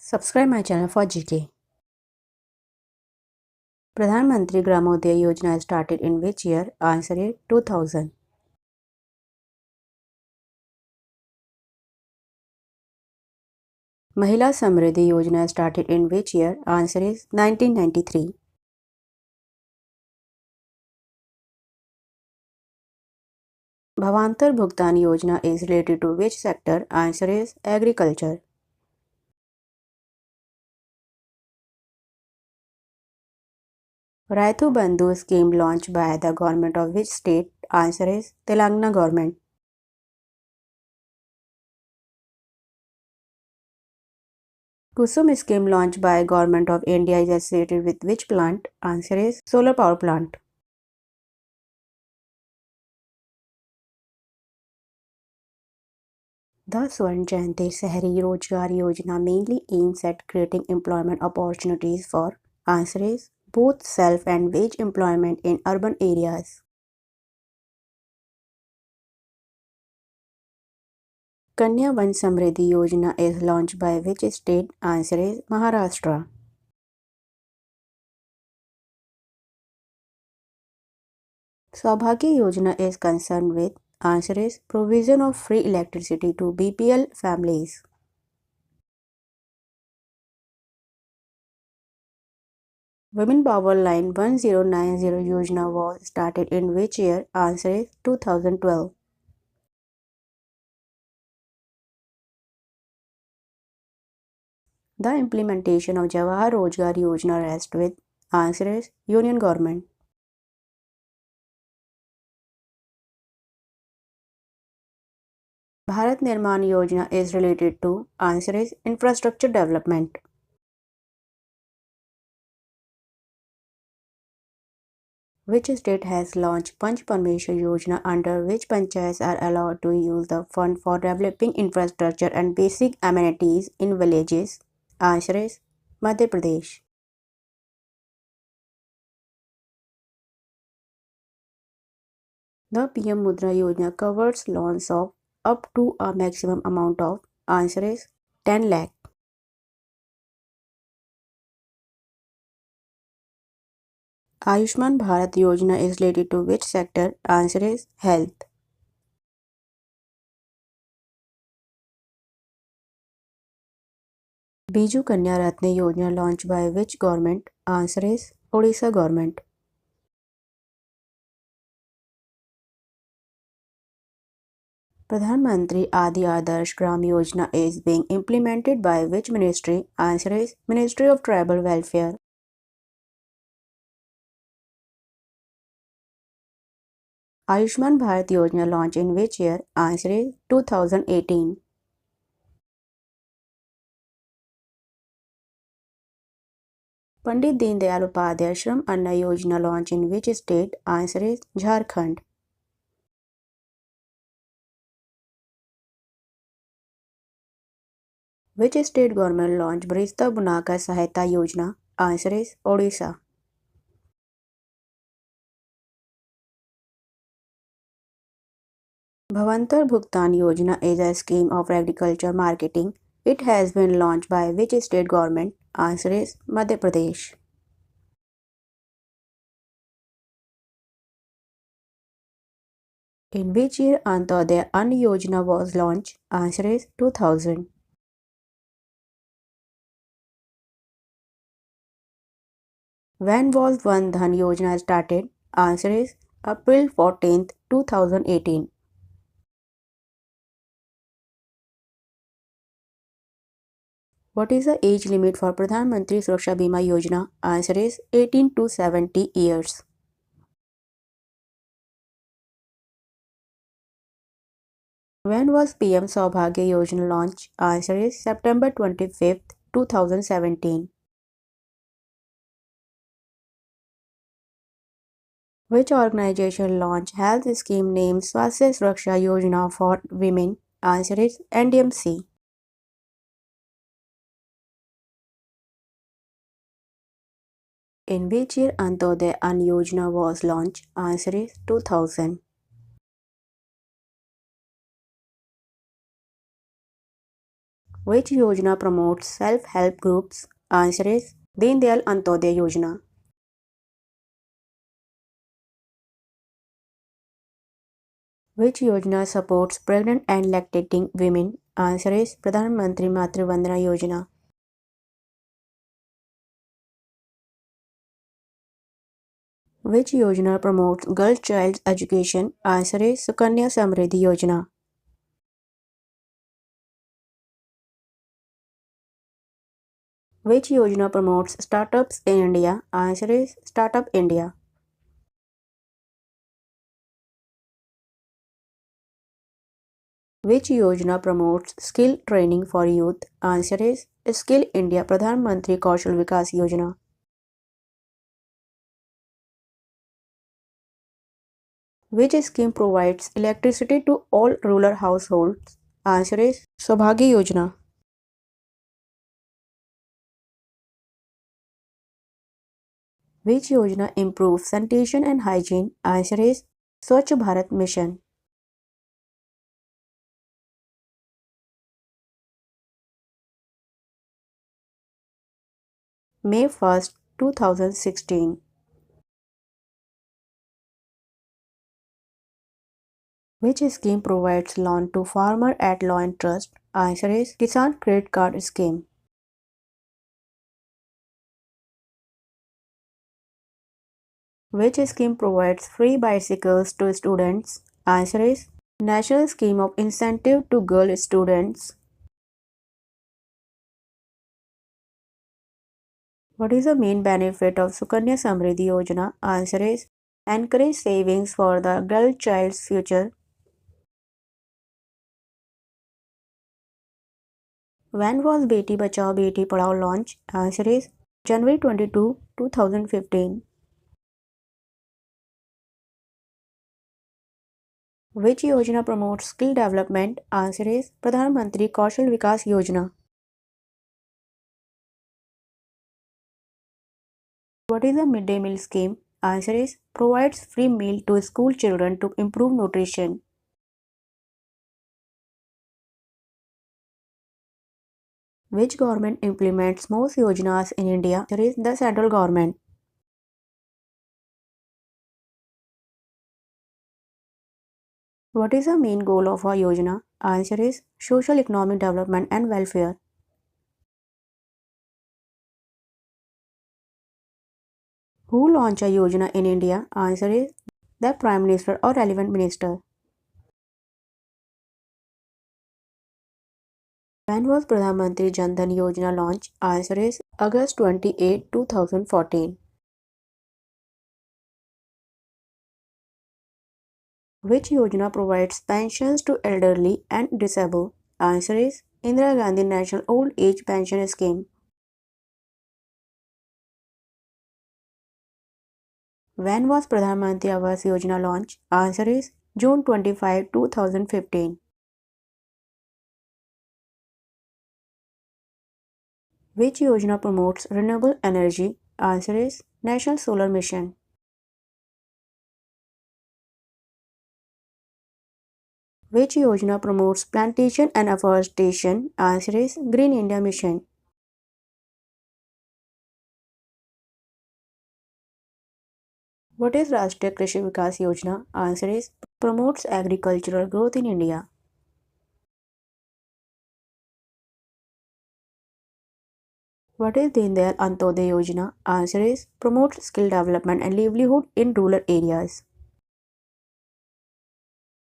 Subscribe my channel for GK. Pradhan Mantri Gramodaya Yojana started in which year? Answer is 2000. Mahila Samriddhi Yojana started in which year? Answer is 1993. Bhavantar Bhugtan Yojana is related to which sector? Answer is agriculture. Raitu Bandhu scheme launched by the government of which state? Answer is Telangana government. Kusum scheme launched by government of India is associated with which plant? Answer is solar power plant. The Swarn Jayanti Shahri Rozgar Yojana mainly aims at creating employment opportunities for answer is both self and wage employment in urban areas. Kanya Van Samriddhi Yojana is launched by which state? Answer is Maharashtra. Saubhagya Yojana is concerned with answer is provision of free electricity to BPL families. Women Power Line 1090 Yojana was started in which year? Answer is 2012. The implementation of Jawahar Rozgar Yojana rests with answer is Union Government. Bharat Nirman Yojana is related to answer is infrastructure development. Which state has launched Panch Parmeshwar Yojana under which panchayats are allowed to use the fund for developing infrastructure and basic amenities in villages? Answer is Madhya Pradesh. The PM Mudra Yojana covers loans of up to a maximum amount of answer is 10 lakh. Ayushman Bharat Yojana is related to which sector? Answer is health. Biju Kanya Ratna Yojana launched by which government? Answer is Odisha government. Pradhan Mantri Adi Adarsh Gram Yojana is being implemented by which ministry? Answer is Ministry of Tribal Welfare. Ayushman Bharat Yojana launched in which year? Answer is 2018. Pandit Deen Dayal Upadhyay Shram Anna Yojana launched in which state? Answer is Jharkhand. Which state government launched Brista Bunaka Sahayata Yojana? Answer is Odisha. Bhavantar Bhugtan Yojana is a scheme of agriculture marketing. It has been launched by which state government? Answer is Madhya Pradesh. In which year Antyodaya Ann Yojana was launched? Answer is 2000. When was Van Dhan Yojana started? Answer is April 14th, 2018. What is the age limit for Pradhan Mantri Suraksha Bima Yojana? Answer is 18 to 70 years. When was PM Saubhagya Yojana launched? Answer is September 25th, 2017. Which organization launched health scheme named Swasthya Suraksha Yojana for women? Answer is NDMC. In which year Antyodaya Ann Yojana was launched? Answer is 2000. Which yojana promotes self-help groups? Answer is Deen Dayal Antyodaya Yojana. Which yojana supports pregnant and lactating women? Answer is Pradhan Mantri Matru Vandana Yojana. Which yojana promotes girl child education? Answer is Sukanya Samriddhi Yojana. Which yojana promotes startups in India? Answer is Startup India. Which yojana promotes skill training for youth? Answer is Skill India Pradhan Mantri Kaushal Vikas Yojana. Which scheme provides electricity to all rural households? Answer is Saubhagya Yojana. Which yojana improves sanitation and hygiene? Answer is Swachh Bharat Mission. May 1st, 2016. Which scheme provides loan to farmer at low interest? Answer is Kisan Credit Card Scheme. Which scheme provides free bicycles to students? Answer is National Scheme of Incentive to Girl Students. What is the main benefit of Sukanya Samriddhi Yojana? Answer is encourage savings for the girl child's future. When was Beti Bachao Beti Padhao launched? Answer is January 22, 2015. Which yojana promotes skill development? Answer is Pradhan Mantri Kaushal Vikas Yojana. What is the midday meal scheme? Answer is provides free meal to school children to improve nutrition. Which government implements most yojanas in India? Answer is the central government. What is the main goal of a yojana? Answer is social economic development and welfare. Who launched a yojana in India? Answer is the Prime Minister or relevant minister. When was Pradhan Mantri Jan Dhan Yojana launched? Answer is August 28, 2014. Which yojana provides pensions to elderly and disabled? Answer is Indira Gandhi National Old Age Pension Scheme. When was Pradhan Mantri Awas Yojana launched? Answer is June 25, 2015. Which yojana promotes renewable energy? Answer is National Solar Mission. Which yojana promotes plantation and afforestation? Answer is Green India Mission. What is Rashtriya Krishi Vikas Yojana? Answer is promotes agricultural growth in India. What is Deen Dayal Antyodaya Yojana? Answer is promotes skill development and livelihood in rural areas.